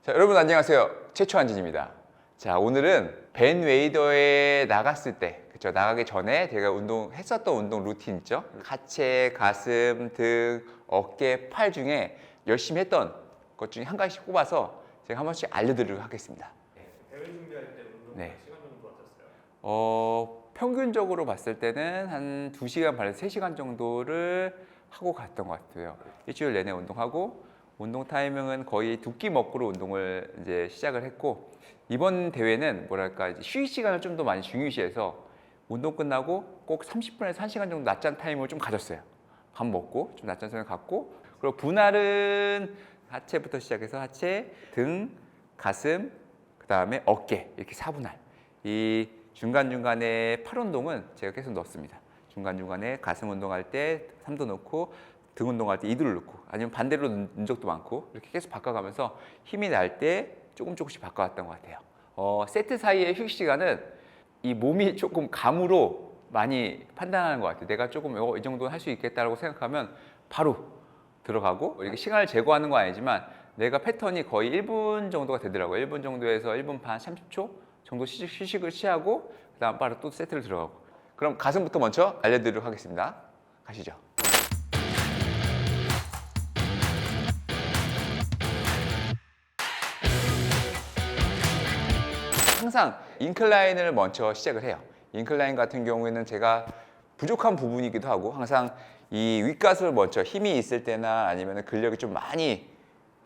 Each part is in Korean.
자, 여러분 안녕하세요. 최초 한진입니다. 자, 오늘은 벤 웨이더에 나갔을 때, 그쵸? 나가기 전에 제가 했었던 운동 루틴 있죠? 하체, 가슴, 등, 어깨, 팔 중에 열심히 했던 것 중에 한 가지씩 꼽아서 제가 한 번씩 알려드리도록 하겠습니다. 대회 준비할 때 운동 네. 시간 정도 어땠어요? 평균적으로 봤을 때는 한 2시간 반에서 3시간 정도를 하고 갔던 것 같아요. 일주일 내내 운동하고 운동 타이밍은 거의 두 끼 먹고로 운동을 이제 시작을 했고, 이번 대회는 뭐랄까 이제 휴식 시간을 좀 더 많이 중요시해서 운동 끝나고 꼭 30분에서 1시간 정도 낮잠 타임을 좀 가졌어요. 밥 먹고 좀 낮잠 시간을 갖고, 그리고 분할은 하체부터 시작해서 하체, 등, 가슴, 그 다음에 어깨 이렇게 4분할. 이 중간중간에 팔 운동은 제가 계속 넣습니다. 중간중간에 가슴 운동할 때 3도 넣고, 등 운동할 때 2도를 넣고, 아니면 반대로 넣은 적도 많고, 이렇게 계속 바꿔가면서 힘이 날 때 조금씩 바꿔왔던 것 같아요. 세트 사이의 휴식 시간은 이 몸이 조금 감으로 많이 판단하는 것 같아요. 내가 조금 이 정도는 할 수 있겠다라고 생각하면 바로 들어가고, 이렇게 시간을 제거하는 건 아니지만 내가 패턴이 거의 1분 정도가 되더라고요. 1분 정도에서 1분 반, 30초 정도 휴식을 취하고, 그 다음 바로 또 세트를 들어가고. 그럼 가슴부터 먼저 알려드리도록 하겠습니다. 가시죠. 항상 인클라인을 먼저 시작을 해요. 인클라인 같은 경우에는 제가 부족한 부분이기도 하고, 항상 이 윗가슴을 먼저 힘이 있을 때나 아니면 근력이 좀 많이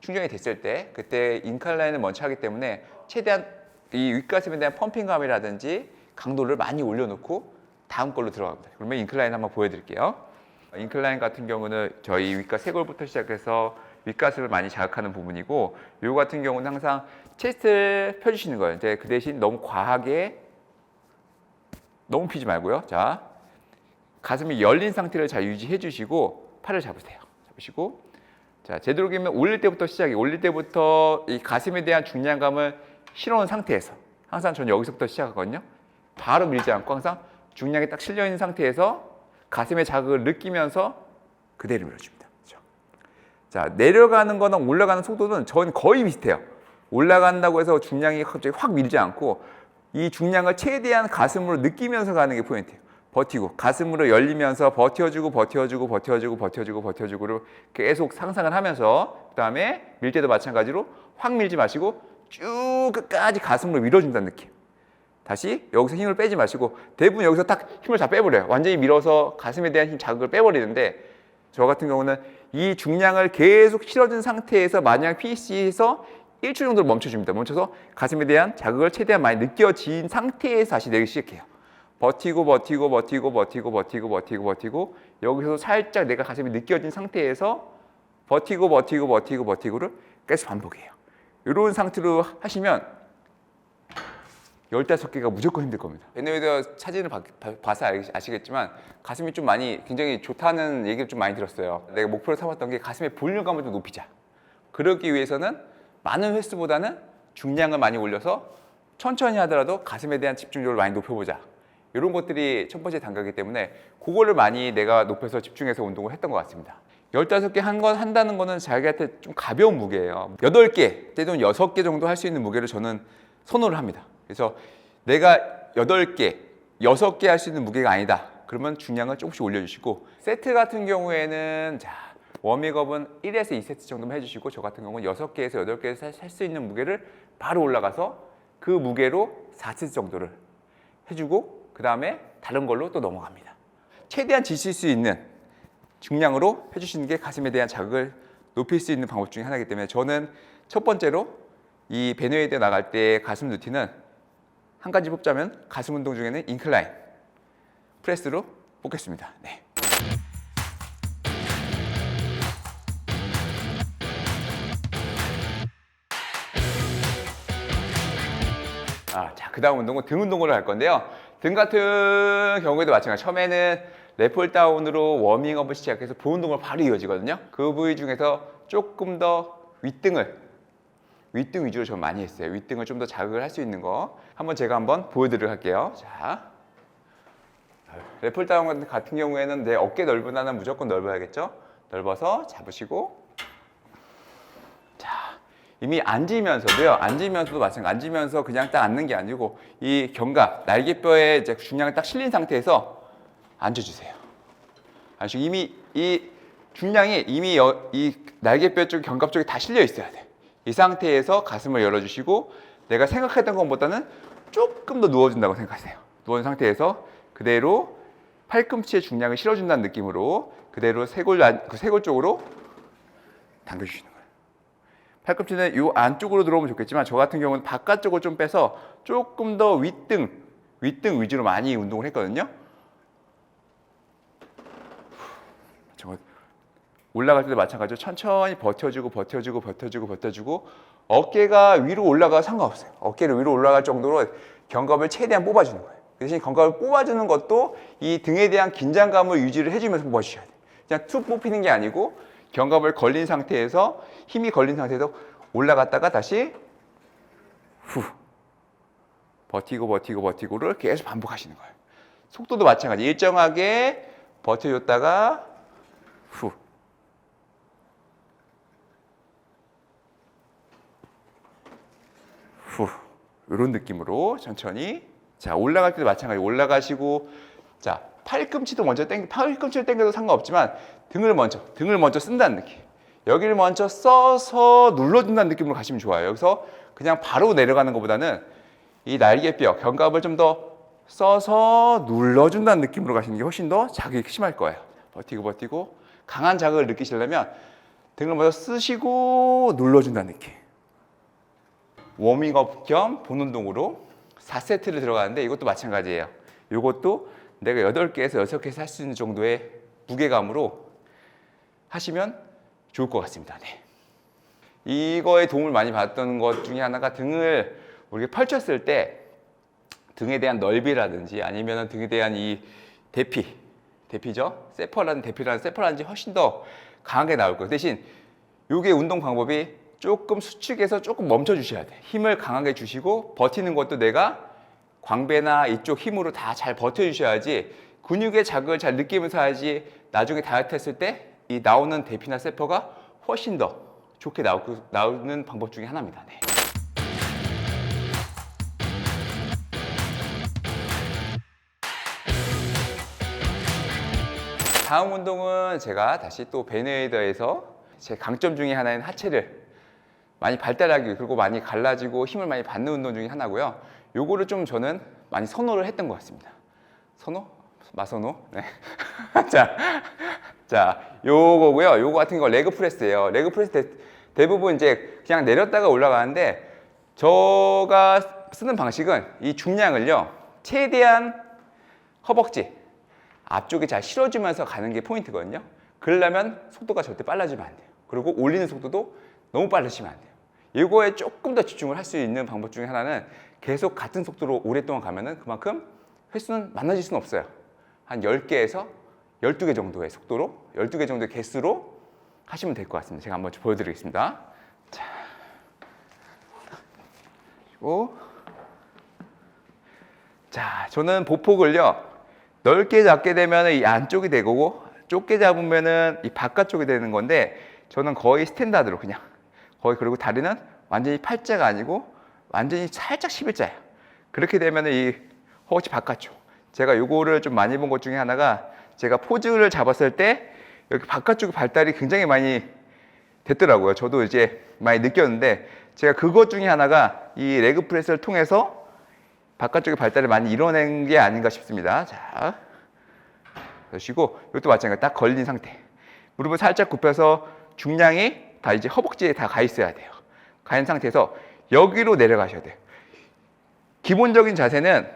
충전이 됐을 때, 그때 인클라인을 먼저 하기 때문에 최대한 이 윗가슴에 대한 펌핑감이라든지 강도를 많이 올려놓고 다음 걸로 들어갑니다. 그러면 인클라인 한번 보여드릴게요. 인클라인 같은 경우는 저희 윗가 쇄골부터 시작해서 윗가슴을 많이 자극하는 부분이고, 요 같은 경우는 항상 체스트를 펴주시는 거예요. 이제 그 대신 너무 과하게 너무 피지 말고요. 자, 가슴이 열린 상태를 잘 유지해 주시고 팔을 잡으세요. 잡으시고, 자, 되도록이면 올릴 때부터 올릴 때부터 이 가슴에 대한 중량감을 실어놓은 상태에서, 항상 저는 여기서부터 시작하거든요. 바로 밀지 않고 항상 중량이 딱 실려 있는 상태에서 가슴의 자극을 느끼면서 그대로 밀어줍니다. 그렇죠? 자, 내려가는 거나 올라가는 속도는 전 거의 비슷해요. 올라간다고 해서 중량이 갑자기 확 밀지 않고, 이 중량을 최대한 가슴으로 느끼면서 가는 게 포인트예요. 버티고 가슴으로 열리면서 버텨주고를 계속 상상을 하면서, 그 다음에 밀 때도 마찬가지로 확 밀지 마시고 쭉 끝까지 가슴으로 밀어준다는 느낌. 다시 여기서 힘을 빼지 마시고, 대부분 여기서 딱 힘을 다 빼버려요. 완전히 밀어서 가슴에 대한 힘 자극을 빼버리는데, 저 같은 경우는 이 중량을 계속 실어준 상태에서 마냥 PC에서 1초 정도 멈춰줍니다. 멈춰서 가슴에 대한 자극을 최대한 많이 느껴진 상태에서 다시 내리기 시작해요. 버티고 여기서 살짝 내가 가슴이 느껴진 상태에서 버티고를 계속 반복해요. 이런 상태로 하시면 15개가 무조건 힘들 겁니다. 벤 웨이더 사진을 봐서 아시겠지만 가슴이 좀 많이 굉장히 좋다는 얘기를 좀 많이 들었어요. 내가 목표로 삼았던 게 가슴의 볼륨감을 좀 높이자. 그러기 위해서는 많은 횟수보다는 중량을 많이 올려서 천천히 하더라도 가슴에 대한 집중력을 많이 높여보자. 이런 것들이 첫 번째 단계이기 때문에 그거를 많이 내가 높여서 집중해서 운동을 했던 것 같습니다. 15개 한다는 거는 자기한테 좀 가벼운 무게예요. 8개 또는 6개 정도 할 수 있는 무게를 저는 선호를 합니다. 그래서 내가 8개, 6개 할 수 있는 무게가 아니다. 그러면 중량을 조금씩 올려주시고, 세트 같은 경우에는 자, 워밍업은 1에서 2세트 정도만 해주시고, 저 같은 경우는 6개에서 8개에서 할 수 있는 무게를 바로 올라가서 그 무게로 4세트 정도를 해주고, 그 다음에 다른 걸로 또 넘어갑니다. 최대한 지칠 수 있는 중량으로 해주시는 게 가슴에 대한 자극을 높일 수 있는 방법 중에 하나이기 때문에, 저는 첫 번째로 이 벤 웨이더 나갈 때 가슴 루틴은 한 가지 뽑자면 가슴 운동 중에는 인클라인 프레스로 뽑겠습니다. 네. 자, 그 다음 운동은 등 운동으로 할 건데요. 등 같은 경우에도 마찬가지. 처음에는 랩홀 다운으로 워밍업을 시작해서 볼 운동으로 바로 이어지거든요. 그 부위 중에서 조금 더 윗등 위주로 좀 많이 했어요. 윗등을 좀 더 자극을 할 수 있는 거 제가 한번 보여드리도록 할게요. 자, 랩홀 다운 같은 경우에는 내 어깨 넓은 무조건 넓어야겠죠. 넓어서 잡으시고, 자, 이미 앉으면서도요. 앉으면서도 마찬가지. 앉으면서 그냥 딱 앉는 게 아니고 이 견갑, 날개뼈에 이제 중량이 딱 실린 상태에서 앉아주세요. 아시죠? 이미 이 중량이 이미 이 날개뼈 쪽, 견갑 쪽에 다 실려 있어야 돼. 이 상태에서 가슴을 열어주시고 내가 생각했던 것보다는 조금 더 누워준다고 생각하세요. 누워준 상태에서 그대로 팔꿈치에 중량을 실어준다는 느낌으로 그대로 쇄골 쪽으로 당겨주시는 거예요. 팔꿈치는 이 안쪽으로 들어오면 좋겠지만 저 같은 경우는 바깥쪽으로 좀 빼서 조금 더 윗등 위주로 많이 운동을 했거든요. 올라갈 때도 마찬가지로 천천히 버텨주고 어깨가 위로 올라가도 상관없어요. 어깨를 위로 올라갈 정도로 견갑을 최대한 뽑아주는 거예요. 그 대신 견갑을 뽑아주는 것도 이 등에 대한 긴장감을 유지를 해주면서 뽑아주셔야 돼요. 그냥 툭 뽑히는 게 아니고 견갑을 걸린 상태에서 힘이 걸린 상태에서 올라갔다가 다시 후 버티고를 계속 반복하시는 거예요. 속도도 마찬가지. 일정하게 버텨줬다가 후 이런 느낌으로 천천히. 자, 올라갈 때도 마찬가지. 올라가시고, 자, 팔꿈치를 당겨도 상관없지만 등을 먼저 쓴다는 느낌. 여기를 먼저 써서 눌러준다는 느낌으로 가시면 좋아요. 여기서 그냥 바로 내려가는 것보다는 이 날개뼈, 견갑을 좀 더 써서 눌러준다는 느낌으로 가시는 게 훨씬 더 자극이 심할 거예요. 버티고 강한 자극을 느끼시려면 등을 먼저 쓰시고 눌러준다는 느낌. 워밍업 겸 본운동으로 4세트를 들어가는데 이것도 마찬가지예요. 이것도 내가 8개에서 6개에서 할 수 있는 정도의 무게감으로 하시면 좋을 것 같습니다. 네. 이거에 도움을 많이 받았던 것 중에 하나가 등을 우리가 펼쳤을 때 등에 대한 넓이라든지 아니면 등에 대한 이 대피죠? 세퍼라든지 훨씬 더 강하게 나올 거예요. 대신 이게 운동 방법이 조금 수축해서 조금 멈춰 주셔야 돼. 힘을 강하게 주시고 버티는 것도 내가 광배나 이쪽 힘으로 다 잘 버텨 주셔야지 근육의 자극을 잘 느끼면서 해야지 나중에 다이어트 했을 때 이 나오는 대피나 세퍼가 훨씬 더 좋게 나오는 방법 중에 하나입니다. 네. 다음 운동은 제가 다시 또 베네이더에서 제 강점 중에 하나인 하체를 많이 발달하기 그리고 많이 갈라지고 힘을 많이 받는 운동 중에 하나고요. 요거를 좀 저는 많이 선호를 했던 것 같습니다. 마선호? 네. 자, 요거고요. 요거 같은 거 레그 프레스예요. 레그 프레스 대부분 이제 그냥 내렸다가 올라가는데 제가 쓰는 방식은 이 중량을요. 최대한 허벅지 앞쪽에 잘 실어주면서 가는 게 포인트거든요. 그러려면 속도가 절대 빨라지면 안 돼요. 그리고 올리는 속도도 너무 빠르시면 안 돼요. 이거에 조금 더 집중을 할 수 있는 방법 중에 하나는 계속 같은 속도로 오랫동안 가면은 그만큼 횟수는 많아질 수는 없어요. 한 10개에서 12개 정도의 속도로, 12개 정도의 개수로 하시면 될 것 같습니다. 제가 한번 보여드리겠습니다. 자, 그리고 자, 저는 보폭을요 넓게 잡게 되면 이 안쪽이 되고 좁게 잡으면은 이 바깥쪽이 되는 건데 저는 거의 스탠다드로 그냥 거의 그리고 다리는 완전히 팔자가 아니고 완전히 살짝 11자예요. 그렇게 되면은 이 허벅지 바깥쪽. 제가 요거를 좀 많이 본 것 중에 하나가 제가 포즈를 잡았을 때 여기 바깥쪽 발달이 굉장히 많이 됐더라고요. 저도 이제 많이 느꼈는데 제가 그것 중에 하나가 이 레그 프레스를 통해서 바깥쪽의 발달을 많이 이뤄낸 게 아닌가 싶습니다. 자, 그러시고 이것도 마찬가지로 딱 걸린 상태. 무릎을 살짝 굽혀서 중량이 다 이제 허벅지에 다 가 있어야 돼요. 가 있는 상태에서 여기로 내려가셔야 돼요. 기본적인 자세는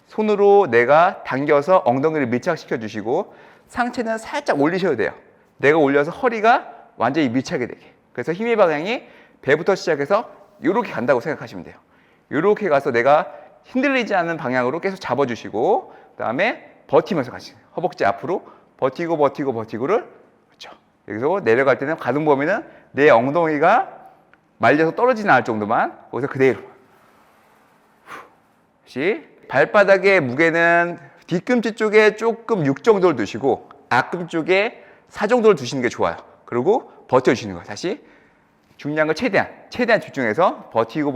손으로 내가 당겨서 엉덩이를 밀착시켜 주시고 상체는 살짝 올리셔야 돼요. 내가 올려서 허리가 완전히 밀착이 되게. 그래서 힘의 방향이 배부터 시작해서 이렇게 간다고 생각하시면 돼요. 이렇게 가서 내가 흔들리지 않는 방향으로 계속 잡아주시고 그다음에 버티면서 가시죠. 허벅지 앞으로 버티고를 그렇죠. 여기서 내려갈 때는 가동 범위는 내 엉덩이가 말려서 떨어지지 않을 정도만 거기서 그대로. 다시 발바닥의 무게는 뒤꿈치 쪽에 조금 6 정도를 두시고 앞꿈 쪽에 4 정도를 두시는 게 좋아요. 그리고 버텨주시는 거예요. 다시 중량을 최대한 집중해서 버티고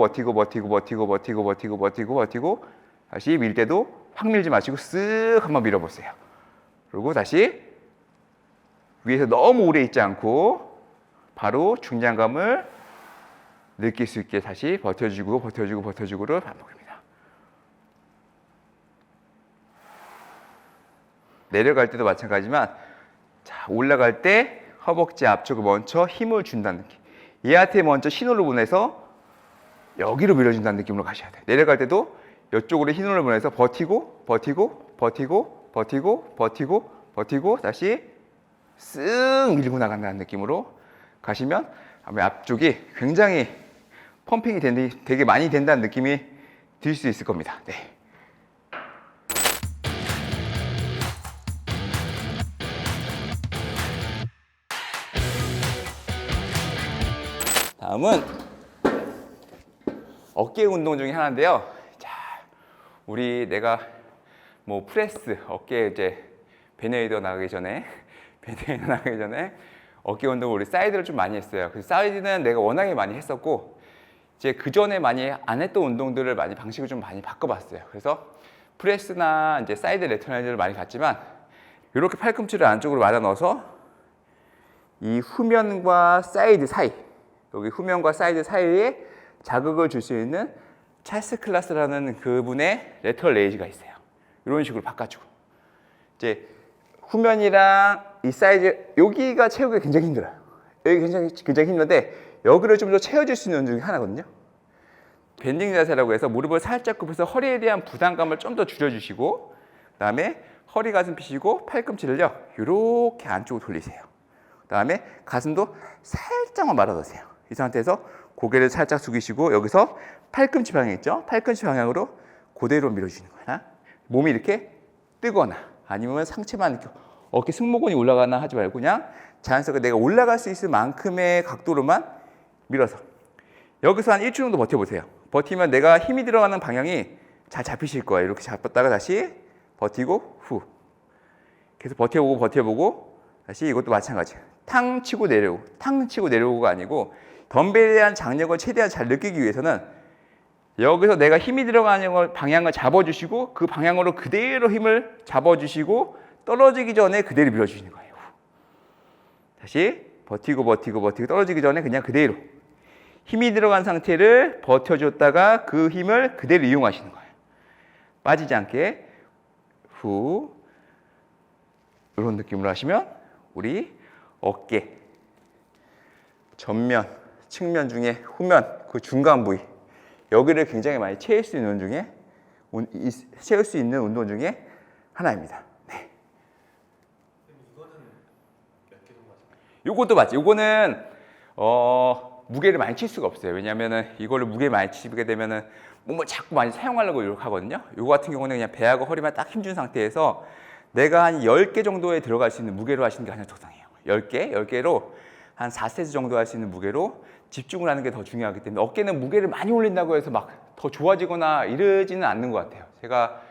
다시 밀 때도 확 밀지 마시고 쓱 한번 밀어보세요. 그리고 다시 위에서 너무 오래 있지 않고 바로 중량감을 느낄 수 있게 다시 버텨주고를 반복합니다. 내려갈 때도 마찬가지지만 자, 올라갈 때 허벅지 앞쪽을 먼저 힘을 준다는 느낌. 얘한테 먼저 신호를 보내서 여기로 밀어준다는 느낌으로 가셔야 돼요. 내려갈 때도 이쪽으로 신호를 보내서 버티고 다시 쓱 밀고 나간다는 느낌으로 가시면 아마 앞쪽이 굉장히 펌핑이 되게 많이 된다는 느낌이 들 수 있을 겁니다. 네. 다음은 어깨 운동 중에 하나인데요. 자, 내가 뭐 프레스, 어깨 이제 베네이더 나가기 전에 어깨 운동 우리 사이드를 좀 많이 했어요. 그 사이드는 내가 워낙에 많이 했었고 이제 그 전에 많이 안 했던 운동들을 많이 방식을 좀 많이 바꿔봤어요. 그래서 프레스나 이제 사이드 레터널을 많이 갔지만 이렇게 팔꿈치를 안쪽으로 맞아 넣어서 이 후면과 사이드 사이, 여기 후면과 사이드 사이에 자극을 줄 수 있는 찰스 클라스라는 그분의 레터럴 레이즈가 있어요. 이런 식으로 바꿔주고 이제 후면이랑 이 사이즈 여기가 채우기가 굉장히 힘들어요. 여기 굉장히 힘든데 여기를 좀 더 채워줄 수 있는 운동 중에 하나거든요. 밴딩 자세라고 해서 무릎을 살짝 굽혀서 허리에 대한 부담감을 좀 더 줄여주시고 그다음에 허리 가슴 펴시고 팔꿈치를요 이렇게 안쪽으로 돌리세요. 그다음에 가슴도 살짝만 말아넣으세요. 이 상태에서 고개를 살짝 숙이시고 여기서 팔꿈치 방향 있죠? 팔꿈치 방향으로 그대로 밀어주시는 거야. 몸이 이렇게 뜨거나 아니면 상체만 이렇게 어깨 승모근이 올라가나 하지 말고 그냥 자연스럽게 내가 올라갈 수 있을 만큼의 각도로만 밀어서 여기서 한 1초 정도 버텨보세요. 버티면 내가 힘이 들어가는 방향이 잘 잡히실 거예요. 이렇게 잡았다가 다시 버티고 후 계속 버텨보고 다시 이것도 마찬가지예요. 탕 치고 내려오고가 아니고 덤벨에 대한 장력을 최대한 잘 느끼기 위해서는 여기서 내가 힘이 들어가는 방향을 잡아주시고 그 방향으로 그대로 힘을 잡아주시고 떨어지기 전에 그대로 밀어주시는 거예요. 다시 버티고 떨어지기 전에 그냥 그대로 힘이 들어간 상태를 버텨줬다가 그 힘을 그대로 이용하시는 거예요. 빠지지 않게 후 이런 느낌으로 하시면 우리 어깨 전면, 측면 중에 후면 그 중간 부위 여기를 굉장히 많이 채울 수 있는 운동 중에 하나입니다. 네. 이거는 몇 개 정도 하세요? 요것도 맞지. 요거는 무게를 많이 칠 수가 없어요. 왜냐하면은 이거를 무게 많이 치게 되면은 몸을 자꾸 많이 사용하려고 이렇게 하거든요. 요거 같은 경우는 그냥 배하고 허리만 딱 힘준 상태에서 내가 한 10개 정도에 들어갈 수 있는 무게로 하시는 게 가장 적당해요. 10개로 한 4세트 정도 할 수 있는 무게로 집중을 하는 게 더 중요하기 때문에 어깨는 무게를 많이 올린다고 해서 막 더 좋아지거나 이러지는 않는 것 같아요. 제가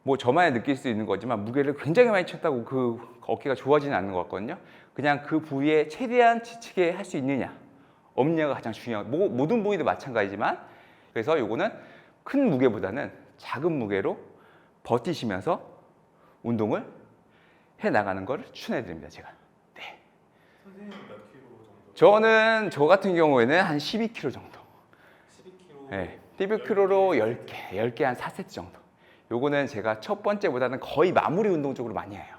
뭐 저만이 느낄 수 있는 거지만 무게를 굉장히 많이 쳤다고 그 어깨가 좋아지는 않는 것 같거든요. 그냥 그 부위에 최대한 지치게 할 수 있느냐 없느냐가 가장 중요하고 모든 부위도 마찬가지지만 그래서 요거는 큰 무게보다는 작은 무게로 버티시면서 운동을 해나가는 걸 추천해 드립니다. 제가. 네. 선생님은 몇 킬로 정도? 저는 저 같은 경우에는 한 12kg 정도. 12킬로. 네. 12kg로 10개 한 4세트 정도. 요거는 제가 첫 번째보다는 거의 마무리 운동 쪽으로 많이 해요.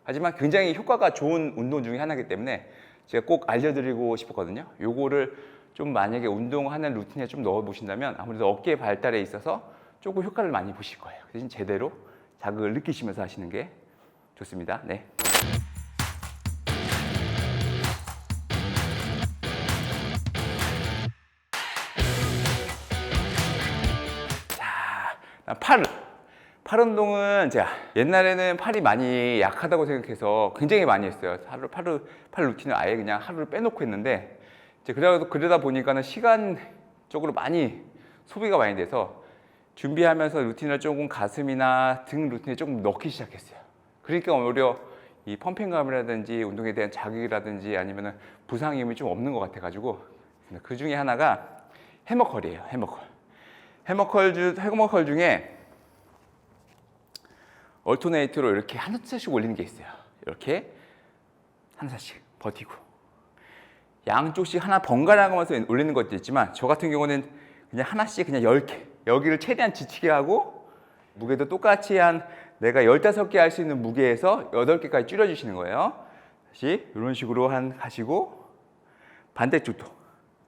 하지만 굉장히 효과가 좋은 운동 중에 하나이기 때문에 제가 꼭 알려드리고 싶었거든요. 요거를 좀 만약에 운동하는 루틴에 좀 넣어보신다면 아무래도 어깨 발달에 있어서 조금 효과를 많이 보실 거예요. 대신 제대로 자극을 느끼시면서 하시는 게 좋습니다. 네. 자, 팔 운동은 제가 옛날에는 팔이 많이 약하다고 생각해서 굉장히 많이 했어요. 팔 루틴을 아예 그냥 하루를 빼놓고 했는데 이제 그러다 보니까는 시간적으로 많이 소비가 많이 돼서 준비하면서 루틴을 조금 가슴이나 등 루틴에 조금 넣기 시작했어요. 그러니까 오히려 이 펌핑감이라든지 운동에 대한 자극이라든지 아니면 부상임이 좀 없는 것 같아가지고 그 중에 하나가 해머컬이에요. 해머컬 중에 얼터네이트로 이렇게 하나씩 올리는 게 있어요. 이렇게 하나씩 버티고 양쪽씩 하나 번갈아 가면서 올리는 것도 있지만 저 같은 경우는 그냥 하나씩 그냥 10개 여기를 최대한 지치게 하고 무게도 똑같이 한 내가 15개 할 수 있는 무게에서 8개까지 줄여주시는 거예요. 다시 이런 식으로 가시고 반대쪽도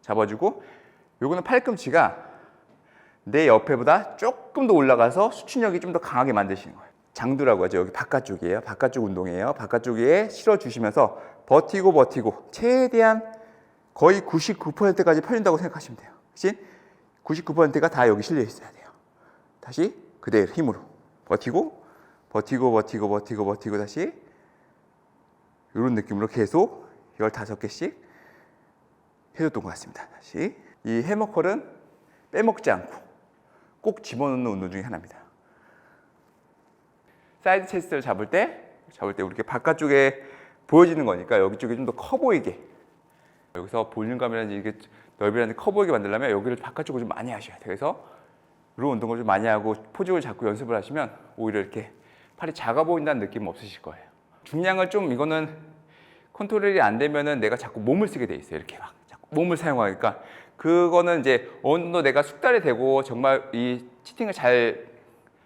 잡아주고 요거는 팔꿈치가 내 옆에보다 조금 더 올라가서 수축력이 좀 더 강하게 만드시는 거예요. 장두라고 하죠. 여기 바깥쪽이에요. 바깥쪽 운동이에요. 바깥쪽에 실어주시면서 버티고 최대한 거의 99%까지 펴진다고 생각하시면 돼요. 그치? 99%가 다 여기 실려 있어야 돼요. 다시 그대로 힘으로 버티고 다시 이런 느낌으로 계속 15개씩 해줬던 것 같습니다. 다시 이 해머컬은 빼먹지 않고 꼭 집어넣는 운동 중에 하나입니다. 사이드 체스트를 잡을 때 이렇게 바깥쪽에 보여지는 거니까 여기 쪽이 좀 더 커 보이게 여기서 볼륨감이라든지 이게 넓이라든지 커 보이게 만들려면 여기를 바깥쪽으로 좀 많이 하셔야 돼요. 그래서 이런 운동을 좀 많이 하고 포즈를 잡고 연습을 하시면 오히려 이렇게 팔이 작아 보인다는 느낌은 없으실 거예요. 중량을 좀 이거는 컨트롤이 안 되면은 내가 자꾸 몸을 쓰게 돼 있어요. 이렇게 막 자꾸 몸을 사용하니까 그거는 이제 어느 정도 내가 숙달이 되고 정말 이 치팅을 잘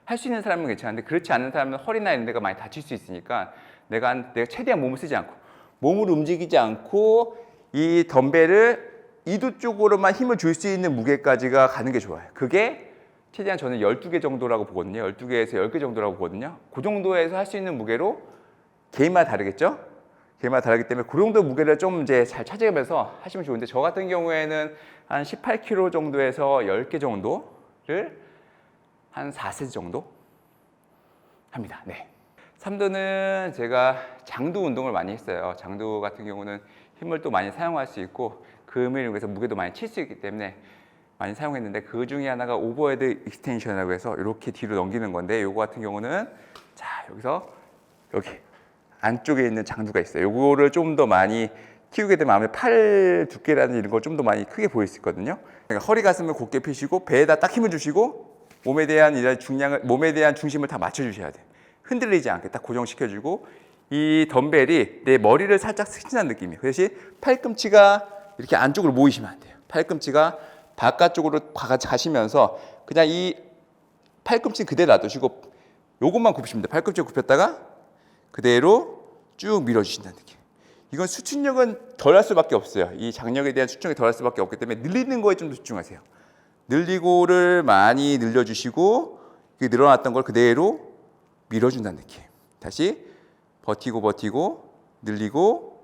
할 수 있는 사람은 괜찮은데 그렇지 않은 사람은 허리나 이런 데가 많이 다칠 수 있으니까 내가 최대한 몸을 쓰지 않고 몸을 움직이지 않고 이 덤벨을 이두 쪽으로만 힘을 줄 수 있는 무게까지가 가는 게 좋아요. 그게 최대한 저는 12개 정도라고 보거든요. 12개에서 10개 정도라고 보거든요. 그 정도에서 할 수 있는 무게로 개인마다 다르겠죠? 개인마다 다르기 때문에 그 정도 무게를 좀 이제 잘 찾아가면서 하시면 좋은데 저 같은 경우에는 한 18kg 정도에서 10개 정도를 한 4세트 정도 합니다. 네. 3두는 제가 장두 운동을 많이 했어요. 장두 같은 경우는 힘을 또 많이 사용할 수 있고 금을 이용해서 무게도 많이 칠 수 있기 때문에 많이 사용했는데 그 중에 하나가 오버헤드 익스텐션이라고 해서 이렇게 뒤로 넘기는 건데 요거 같은 경우는 자 여기서 여기 안쪽에 있는 장두가 있어요. 요거를 좀 더 많이 키우게 되면 아무래도 팔 두께라든지 이런 걸 좀 더 많이 크게 보일 수 있거든요. 그러니까 허리 가슴을 곧게 펴시고 배에다 딱 힘을 주시고 몸에 대한 중심을 다 맞춰주셔야 돼요. 흔들리지 않게 딱 고정시켜주고 이 덤벨이 내 머리를 살짝 스친다는 느낌이에요. 그 대신 팔꿈치가 이렇게 안쪽으로 모이시면 안 돼요. 팔꿈치가 바깥쪽으로 가시면서 그냥 이 팔꿈치 그대로 놔두시고 요것만 굽히시면 돼요. 팔꿈치 굽혔다가 그대로 쭉 밀어주신다는 느낌. 이건 수축력은 덜 할 수밖에 없어요. 이 장력에 대한 수축력이 덜 할 수밖에 없기 때문에 늘리는 거에 좀 더 집중하세요. 늘리고를 많이 늘려주시고 늘어났던 걸 그대로 밀어준다는 느낌. 다시 버티고 늘리고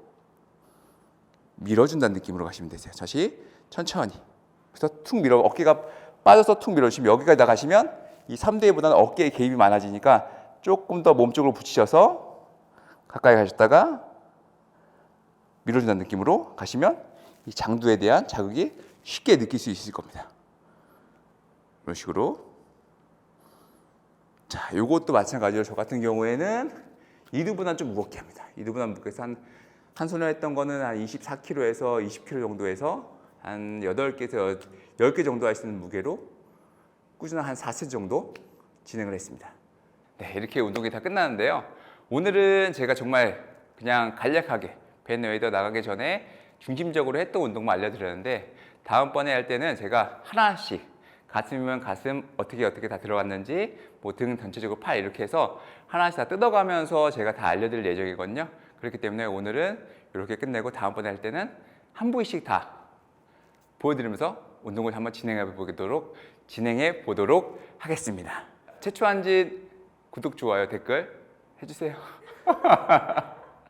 밀어준다는 느낌으로 가시면 되세요. 다시 천천히. 그래서 툭 밀어 어깨가 빠져서 툭 밀어주시면 여기까지 나가시면 이 3대보다는 어깨에 개입이 많아지니까 조금 더 몸쪽으로 붙이셔서 가까이 가셨다가 밀어준다는 느낌으로 가시면 이 장두에 대한 자극이 쉽게 느낄 수 있을 겁니다. 이런 식으로. 자, 요것도 마찬가지로 저 같은 경우에는 이두보다는 좀 무겁게 합니다. 이두보다는 무겁게 해서 한 손에 했던 거는 한 24kg에서 20kg 정도에서 한 8개에서 10개 정도 할 수 있는 무게로 꾸준한 한 4세트 정도 진행을 했습니다. 네, 이렇게 운동이 다 끝나는데요. 오늘은 제가 정말 그냥 간략하게 벤웨이더 나가기 전에 중심적으로 했던 운동만 알려드렸는데 다음번에 할 때는 제가 하나씩 가슴이면 가슴 어떻게 다 들어갔는지 뭐 등 전체적으로 팔 이렇게 해서 하나씩 다 뜯어가면서 제가 다 알려드릴 예정이거든요. 그렇기 때문에 오늘은 이렇게 끝내고 다음번에 할 때는 한 부위씩 다 보여드리면서 운동을 한번 진행해 보도록 하겠습니다. 최초 한짓 구독, 좋아요, 댓글 해주세요.